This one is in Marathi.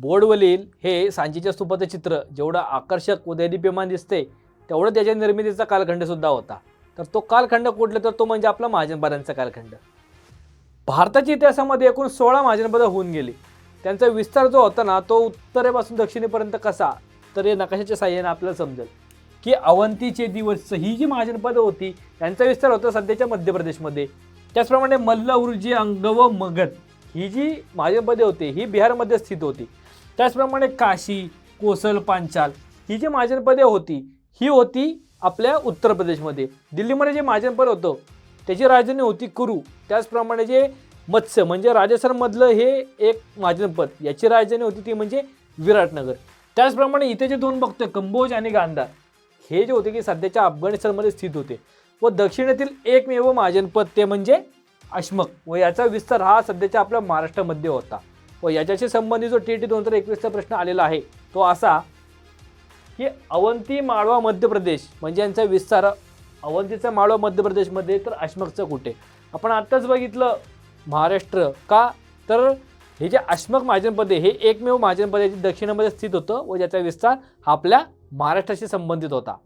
बोर्डवरील हे सांचीच्या स्तूपाचं चित्र जेवढं आकर्षक व दैदिप्यमान दिसते तेवढं त्याच्या निर्मितीचा कालखंड सुद्धा होता. तर तो कालखंड कुठला तर तो म्हणजे आपला महाजनपदांचा कालखंड. भारताच्या इतिहासामध्ये एकूण 16 महाजनपदं होऊन गेली. त्यांचा विस्तार जो होता ना तो उत्तरेपासून दक्षिणेपर्यंत कसा तर हे नकाशाच्या साहाय्याने आपल्याला समजेल की अवंतीचे दिवस ही जी महाजनपदं होती त्यांचा विस्तार होता सध्याच्या मध्य प्रदेशमध्ये. त्याचप्रमाणे मल्ल, उर्जी, अंग व मगध ही जी महाजनपदे होती ही बिहारमध्ये स्थित होती. त्याचप्रमाणे काशी, कोसल, पांचाल ही जी महाजनपदे होती ही होती आपल्या उत्तर प्रदेशमध्ये. दिल्लीमध्ये जे महाजनपद होतं त्याची राजधानी होती कुरू. त्याचप्रमाणे जे मत्स्य म्हणजे राजस्थानमधलं हे एक महाजनपद याची राजधानी होती ती म्हणजे विराटनगर. त्याचप्रमाणे इथे जे दोन बघतोय कंबोज आणि गांधार हे जे होते की सध्याच्या अफगाणिस्तानमध्ये स्थित होते. व दक्षिणेतील एकमेव महाजनपद ते म्हणजे अशमक व याचा विस्तार हा सध्याच्या आपल्या महाराष्ट्रामध्ये होता. व याच्याशी संबंधित जो TET 2021चा प्रश्न आलेला आहे तो असा की अवंती, माळवा, मध्य प्रदेश म्हणजे यांचा विस्तार अवंतीचा माळवा मध्य प्रदेशमध्ये तर अशमकचं कुठे. आपण आत्ताच बघितलं महाराष्ट्र का तर हे जे अशमक महाजनपद हे एकमेव महाजनपद दक्षिणेमध्ये स्थित होतं व ज्याचा विस्तार हा आपल्या महाराष्ट्राशी संबंधित होता.